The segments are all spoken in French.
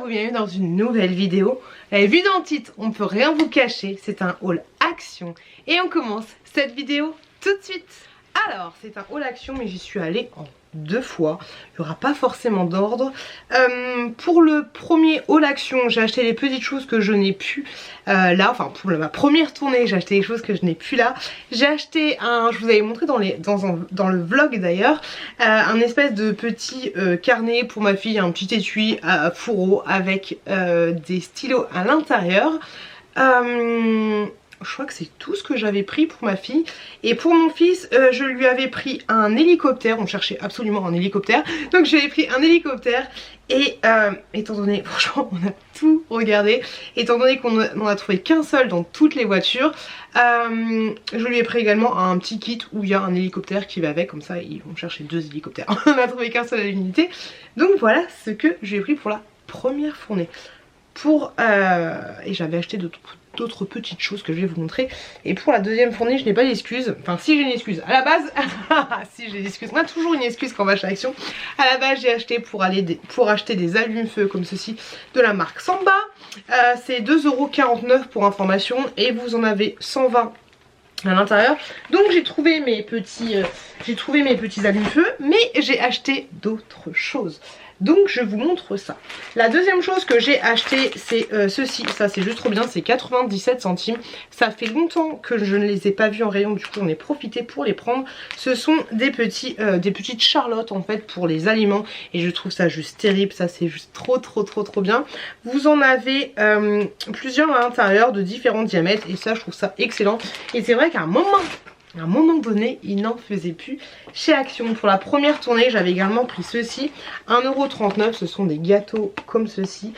bienvenue dans une nouvelle vidéo. Vous l'avez vu dans le titre, on ne peut rien vous cacher, c'est un haul action. Et on commence cette vidéo tout de suite. Alors, c'est un haul action, mais j'y suis allée en 2 fois. Il n'y aura pas forcément d'ordre. Pour le premier haul action, j'ai acheté les petites choses que je n'ai plus là. Enfin, pour ma première tournée, j'ai acheté les choses que je n'ai plus là. J'ai acheté un, je vous avais montré dans le vlog d'ailleurs, un espèce de petit carnet pour ma fille, un petit étui à fourreau avec des stylos à l'intérieur. Je crois que c'est tout ce que j'avais pris pour ma fille. Et pour mon fils, je lui avais pris un hélicoptère. On cherchait absolument un hélicoptère. Donc j'avais pris un hélicoptère. Et étant donné, franchement, on a tout regardé. Étant donné qu'on n'en a trouvé qu'un seul dans toutes les voitures, je lui ai pris également un petit kit où il y a un hélicoptère qui va avec. Comme ça, ils vont chercher 2 hélicoptères. On n'a trouvé qu'un seul à l'unité. Donc voilà ce que j'ai pris pour la première fournée. Et j'avais acheté d'autres petites choses que je vais vous montrer. Et pour la deuxième fournée, je n'ai pas d'excuse. Enfin, si j'ai une excuse. À la base, si j'ai une excuse. On a toujours une excuse quand on va chez Action. À la base, j'ai acheté pour acheter des allumes-feu comme ceci de la marque Samba. C'est 2,49 € pour information. Et vous en avez 120 à l'intérieur. Donc j'ai trouvé mes petits allumes-feu. Mais j'ai acheté d'autres choses. Donc je vous montre ça. La deuxième chose que j'ai acheté, c'est ceci. Ça c'est juste trop bien, c'est 97 centimes. Ça fait longtemps que je ne les ai pas vus en rayon, du coup j'en ai profité pour les prendre. Ce sont des petites charlottes en fait pour les aliments. Et je trouve ça juste terrible, ça c'est juste trop bien. Vous en avez plusieurs à l'intérieur de différents diamètres. Et ça je trouve ça excellent. Et c'est vrai qu'à un moment donné, il n'en faisait plus chez Action. Pour la première tournée, j'avais également pris ceci, 1,39 €. Ce sont des gâteaux comme ceci,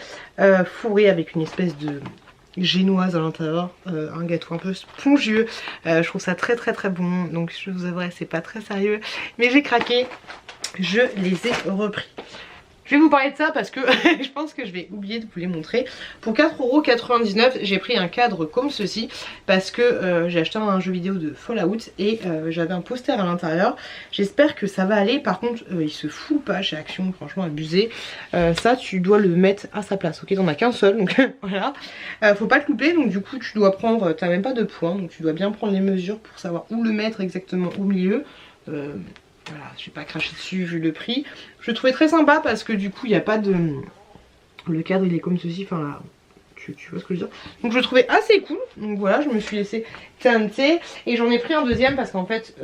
fourrés avec une espèce de génoise à l'intérieur, un gâteau un peu spongieux. Je trouve ça très bon, donc je vous avouerai, c'est pas très sérieux, mais j'ai craqué, je les ai repris. Je vais vous parler de ça parce que je pense que je vais oublier de vous les montrer. Pour 4,99 €, j'ai pris un cadre comme ceci parce que j'ai acheté un jeu vidéo de Fallout et j'avais un poster à l'intérieur. J'espère que ça va aller. Par contre, il se fout pas chez Action, franchement abusé. Ça, tu dois le mettre à sa place. Ok, t'en as qu'un seul, donc voilà. Faut pas le couper, donc du coup, tu dois prendre, t'as même pas de points, donc tu dois bien prendre les mesures pour savoir où le mettre exactement au milieu. Voilà, je vais pas cracher dessus vu le prix. Je le trouvais très sympa parce que du coup il n'y a pas de... Le cadre il est comme ceci, enfin là... Tu vois ce que je veux dire. Donc je le trouvais assez cool. Donc voilà, je me suis laissé tenter. Et j'en ai pris un deuxième parce qu'en fait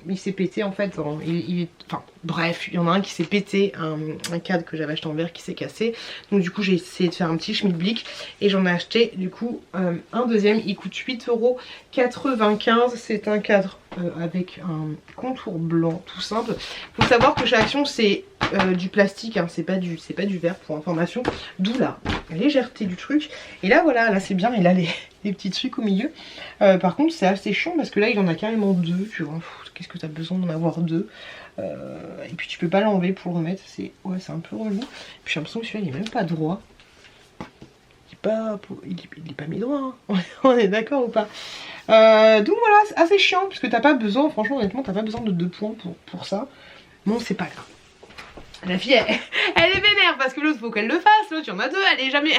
il s'est pété en fait. Enfin bref, il y en a un qui s'est pété. Un cadre que j'avais acheté en verre qui s'est cassé. Donc du coup j'ai essayé de faire un petit schmilblick. Et j'en ai acheté du coup un deuxième. Il coûte 8,95 €. C'est un cadre avec un contour blanc tout simple. Faut savoir que chez Action c'est du plastique, hein, c'est pas du verre pour information. D'où la légèreté du truc. Et là voilà, là c'est bien, il a les petits trucs au milieu. Par contre c'est assez chiant parce que là il en a carrément 2, tu vois. Qu'est-ce que t'as besoin d'en avoir 2 et puis tu peux pas l'enlever pour le remettre, c'est un peu relou. Et puis j'ai l'impression que celui-là il est même pas droit. Il est pas mis droit, hein. On est d'accord ou pas? Donc voilà, c'est assez chiant parce que t'as pas besoin, franchement honnêtement t'as pas besoin de 2 points pour ça. Bon c'est pas grave. La fille elle est vénère parce que l'autre faut qu'elle le fasse, l'autre il y en a 2, elle est jamais...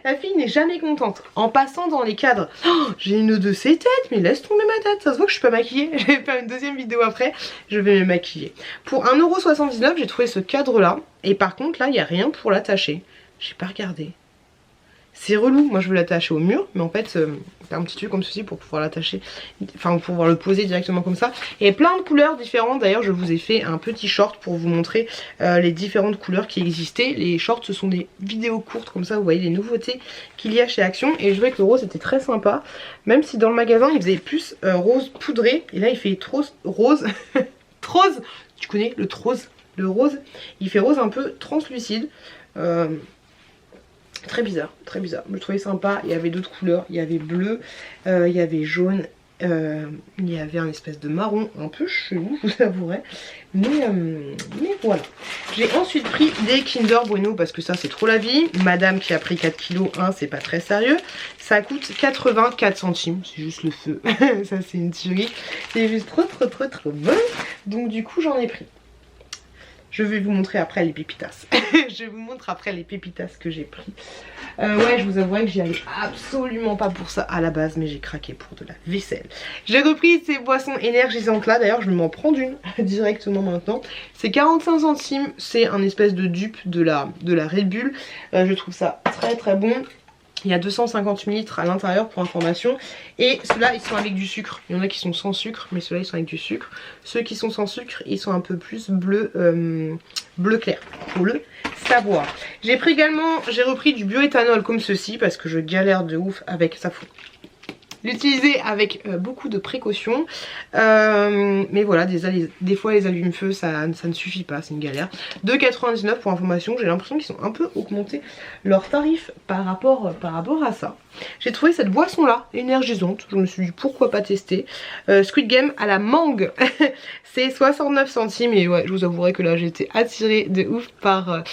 La fille n'est jamais contente. En passant dans les cadres, oh, j'ai une de ses têtes, mais laisse tomber ma tête, ça se voit que je suis pas maquillée. Je vais faire une deuxième vidéo après, je vais me maquiller. Pour 1,79 €, j'ai trouvé ce cadre là. Et par contre là il n'y a rien pour l'attacher. J'ai pas regardé. C'est relou, moi je veux l'attacher au mur, mais en fait t'as un petit truc comme ceci pour pouvoir l'attacher, enfin pour pouvoir le poser directement comme ça. Et plein de couleurs différentes, d'ailleurs je vous ai fait un petit short pour vous montrer les différentes couleurs qui existaient. Les shorts ce sont des vidéos courtes comme ça, vous voyez les nouveautés qu'il y a chez Action. Et je trouvais que le rose était très sympa, même si dans le magasin il faisait plus rose poudré, et là il fait trop rose, rose, tu connais le rose, le rose, il fait rose un peu translucide. Très bizarre, très bizarre. Je le trouvais sympa. Il y avait d'autres couleurs. Il y avait bleu, il y avait jaune, il y avait un espèce de marron un peu chelou, je vous avouerai. Mais voilà. J'ai ensuite pris des Kinder Bueno parce que ça c'est trop la vie. Madame qui a pris 4 kilos, hein, c'est pas très sérieux. Ça coûte 84 centimes. C'est juste le feu. Ça c'est une tuerie. C'est juste trop bon. Donc du coup j'en ai pris. Je vais vous montrer après les pépitas. Je vous montre après les pépitas que j'ai pris. Ouais, je vous avouerai que j'y allais absolument pas pour ça à la base, mais j'ai craqué pour de la vaisselle. J'ai repris ces boissons énergisantes là, d'ailleurs je vais m'en prendre une directement maintenant. C'est 45 centimes, c'est un espèce de dupe de la Red Bull. Je trouve ça très très bon. Il y a 250 ml à l'intérieur pour information. Et ceux-là ils sont avec du sucre. Il y en a qui sont sans sucre, mais ceux-là ils sont avec du sucre. Ceux qui sont sans sucre, ils sont un peu plus bleu clair. Faut le savoir. J'ai repris du bioéthanol comme ceci parce que je galère de ouf avec ça. L'utiliser avec beaucoup de précautions, mais voilà, des fois les allumes-feu ça ne suffit pas, c'est une galère. 2,99 pour information, j'ai l'impression qu'ils ont un peu augmenté leurs tarifs par rapport à ça. J'ai trouvé cette boisson là énergisante, je me suis dit pourquoi pas tester. Squid Game à la mangue, c'est 69 centimes et ouais, je vous avouerai que là j'ai été attirée de ouf par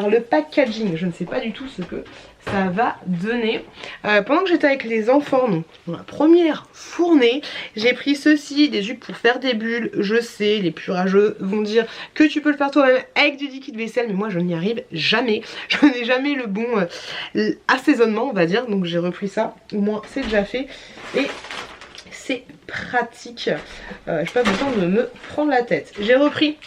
le packaging. Je ne sais pas du tout ce que ça va donner. Pendant que j'étais avec les enfants, donc dans la première fournée, j'ai pris ceci, des jupes pour faire des bulles. Je sais, les plus rageux vont dire que tu peux le faire toi-même avec du liquide vaisselle, mais moi je n'y arrive jamais. Je n'ai jamais le bon assaisonnement, on va dire, donc j'ai repris ça. Au moins c'est déjà fait et c'est pratique. J'ai pas besoin de me prendre la tête. J'ai repris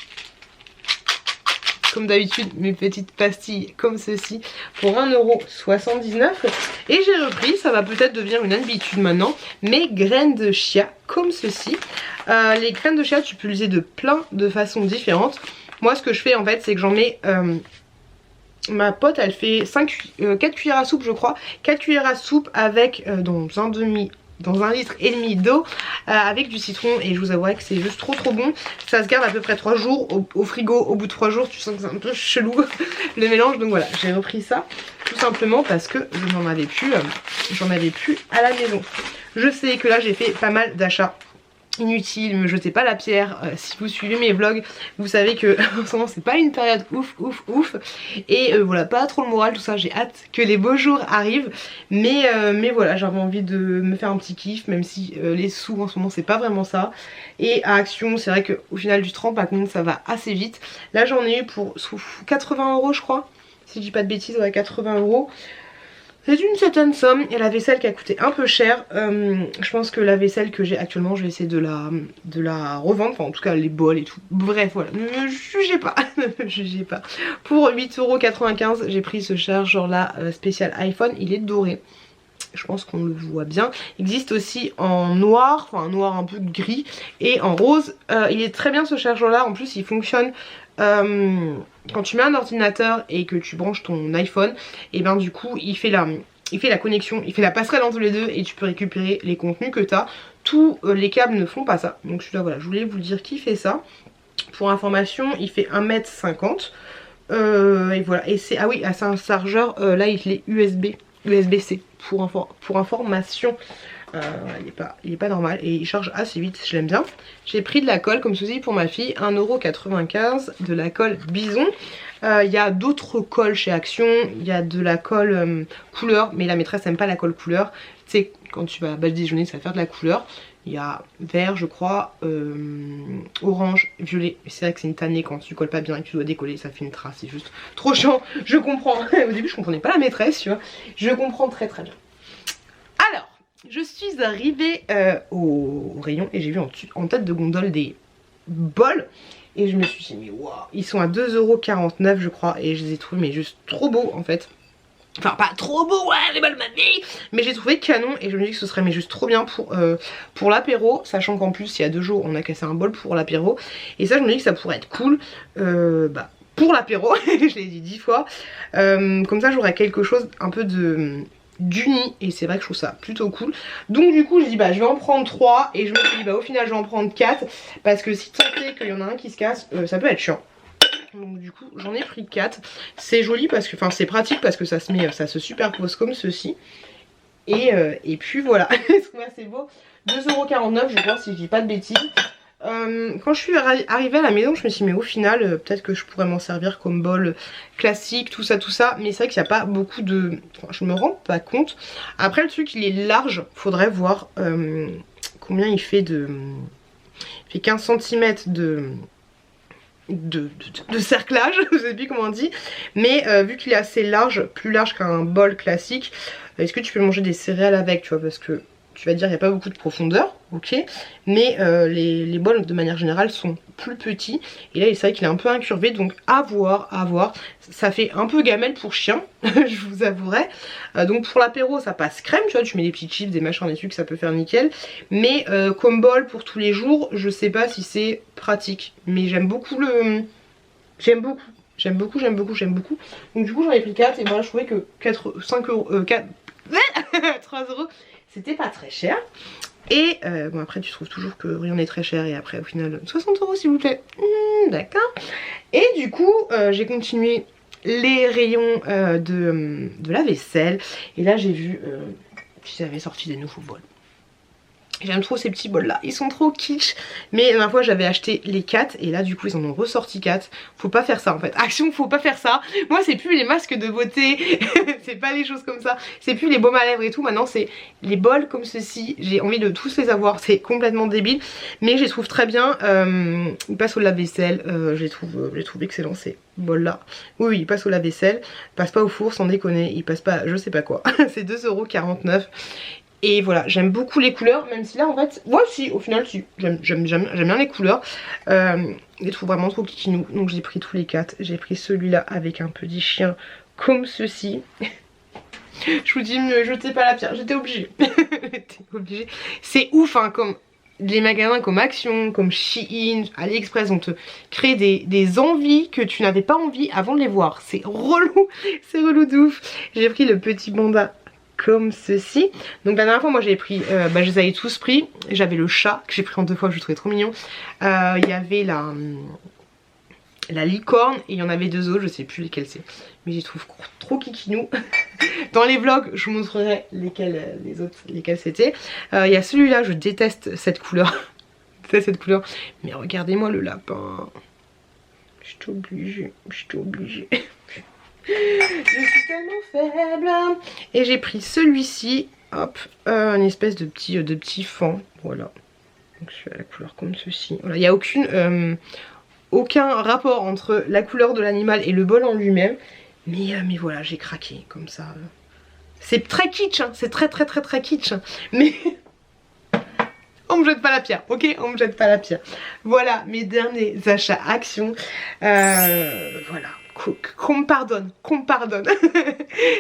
comme d'habitude mes petites pastilles comme ceci pour 1,79 € et j'ai repris, ça va peut-être devenir une habitude maintenant, mes graines de chia comme ceci. Les graines de chia tu peux l'utiliser de plein de façons différentes. Moi ce que je fais en fait c'est que j'en mets ma pote elle fait 4 cuillères à soupe je crois, 4 cuillères à soupe avec dans 1,5 litre d'eau avec du citron et je vous avouerai que c'est juste trop bon. Ça se garde à peu près 3 jours au frigo. Au bout de 3 jours tu sens que c'est un peu chelou le mélange, donc voilà j'ai repris ça tout simplement parce que je n'en avais plus à la maison. Je sais que là j'ai fait pas mal d'achats inutile, me jetez pas la pierre. Si vous suivez mes vlogs vous savez que en ce moment c'est pas une période ouf et voilà, pas trop le moral tout ça, j'ai hâte que les beaux jours arrivent mais voilà, j'avais envie de me faire un petit kiff même si les sous en ce moment c'est pas vraiment ça. Et à Action c'est vrai qu'au final du 30 par contre ça va assez vite. Là j'en ai eu pour 80 € je crois, si je dis pas de bêtises, ouais 80 €. C'est une certaine somme et la vaisselle qui a coûté un peu cher. Je pense que la vaisselle que j'ai actuellement je vais essayer de la revendre, enfin en tout cas les bols et tout. Bref voilà, ne jugez pas, ne jugez pas. Pour 8,95 € j'ai pris ce chargeur là spécial iPhone, il est doré. Je pense qu'on le voit bien. Il existe aussi en noir, enfin un noir un peu gris et en rose. Il est très bien ce chargeur là, en plus il fonctionne quand tu mets un ordinateur et que tu branches ton iPhone, et ben du coup il fait la connexion, il fait la passerelle entre les deux et tu peux récupérer les contenus que tu as. Tous les câbles ne font pas ça, donc celui-là voilà, je voulais vous dire qui fait ça. Pour information il fait 1,50 m et voilà, et c'est, ah oui, c'est un chargeur, là il est USB-C pour information. Il est pas normal et il charge assez vite, je l'aime bien. J'ai pris de la colle comme ceci pour ma fille, 1,95 €, de la colle Bison. Il y a d'autres colles chez Action, il y a de la colle couleur, mais la maîtresse n'aime pas la colle couleur. Tu sais, quand tu vas badigeonner ça va faire de la couleur. Il y a vert je crois, orange, violet. C'est vrai que c'est une tannée quand tu colles pas bien et que tu dois décoller, ça fait une trace, c'est juste trop chiant. Je comprends, au début je comprenais pas la maîtresse tu vois, je comprends très bien. Alors je suis arrivée au rayon et j'ai vu en tête de gondole des bols. Et je me suis dit mais waouh, ils sont à 2,49 € je crois. Et je les ai trouvés mais juste trop beaux en fait. Enfin pas trop beaux, ouais les bols de ma vie, mais j'ai trouvé canon et je me dis que ce serait mais juste trop bien pour l'apéro. Sachant qu'en plus il y a 2 jours on a cassé un bol pour l'apéro. Et ça je me dis que ça pourrait être cool pour l'apéro, je l'ai dit 10 fois. Comme ça j'aurais quelque chose un peu d'uni et c'est vrai que je trouve ça plutôt cool. Donc du coup je dis bah je vais en prendre 3 et je me suis dit bah au final je vais en prendre 4 parce que si tant est qu'il y en a un qui se casse ça peut être chiant. Donc du coup j'en ai pris 4. C'est joli parce que, enfin c'est pratique parce que ça se superpose comme ceci. Et puis voilà, je trouve assez beau. 2,49 € je crois si je dis pas de bêtises. Quand je suis arrivée à la maison je me suis dit mais au final peut-être que je pourrais m'en servir comme bol classique, tout ça mais c'est vrai qu'il n'y a pas beaucoup de... Enfin, je me rends pas compte. Après le truc il est large, faudrait voir combien il fait de... Il fait 15 cm de cerclage, je sais plus comment on dit. Mais vu qu'il est assez large, plus large qu'un bol classique, est-ce que tu peux manger des céréales avec, tu vois, parce que tu vas dire il n'y a pas beaucoup de profondeur, ok, mais les bols de manière générale sont plus petits. Et là c'est vrai qu'il est un peu incurvé, donc à voir, à voir. Ça fait un peu gamelle pour chien, je vous avouerai. Donc pour l'apéro ça passe crème, tu vois, tu mets des petits chips, des machins, des trucs, ça peut faire nickel. Mais comme bol pour tous les jours, je sais pas si c'est pratique. Mais j'aime beaucoup le... J'aime beaucoup. J'aime beaucoup, j'aime beaucoup, j'aime beaucoup. Donc du coup j'en ai pris 4 et voilà, je trouvais que 5 euros, 3 euros, c'était pas très cher. Et bon après tu trouves toujours que rien n'est très cher et après au final 60 euros s'il vous plaît. D'accord. Et du coup j'ai continué les rayons de la vaisselle. Et là j'ai vu qu'ils avaient sorti des nouveaux bols. J'aime trop ces petits bols là, ils sont trop kitsch. Mais la dernière fois j'avais acheté les 4 et là du coup ils en ont ressorti 4. Faut pas faire ça en fait, action, faut pas faire ça. Moi c'est plus les masques de beauté, c'est pas les choses comme ça. C'est plus les baumes à lèvres et tout, maintenant c'est les bols comme ceci. J'ai envie de tous les avoir, c'est complètement débile. Mais je les trouve très bien, ils passent au lave-vaisselle, je les trouve excellents ces bols là. Oui, ils passent au lave-vaisselle, ils passent pas au four sans déconner, ils passent pas je sais pas quoi. C'est 2,49 €. Et voilà, j'aime beaucoup les couleurs, même si là en fait, ouais si, au final si, j'aime bien les couleurs. Je les trouve vraiment trop kikinous, donc j'ai pris tous les 4. J'ai pris celui-là avec un petit chien comme ceci. Je vous dis, ne jetez pas la pierre, j'étais obligée. J'étais obligée. C'est ouf hein, comme les magasins comme Action, comme Shein, AliExpress, on te crée des envies que tu n'avais pas envie avant de les voir. C'est relou de ouf. J'ai pris le petit panda comme ceci. Donc la dernière fois moi j'avais pris, je les avais tous pris. J'avais le chat que j'ai pris en 2 fois, je le trouvais trop mignon. Il y avait la licorne et il y en avait 2 autres, je sais plus lesquels c'est. Mais je les trouve trop kikinou. Dans les vlogs je vous montrerai lesquels c'était. Il y a celui-là, je déteste cette couleur. Mais regardez-moi le lapin. Je suis obligée. Je suis tellement faible. Et j'ai pris celui-ci. Hop, une espèce de petit fan. Voilà. Donc je suis à la couleur comme ceci. Voilà, il n'y a aucun rapport entre la couleur de l'animal et le bol en lui-même. Mais voilà, j'ai craqué comme ça. C'est très kitsch, hein. C'est très kitsch. Hein. Mais on me jette pas la pierre, ok? On me jette pas la pierre. Voilà mes derniers achats Action. Voilà. Qu'on me pardonne.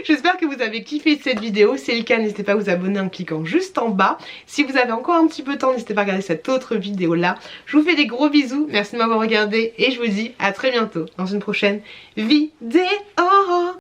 J'espère que vous avez kiffé cette vidéo. Si c'est le cas, n'hésitez pas à vous abonner en cliquant juste en bas. Si vous avez encore un petit peu de temps, n'hésitez pas à regarder cette autre vidéo là. Je vous fais des gros bisous, merci de m'avoir regardé et je vous dis à très bientôt dans une prochaine vidéo.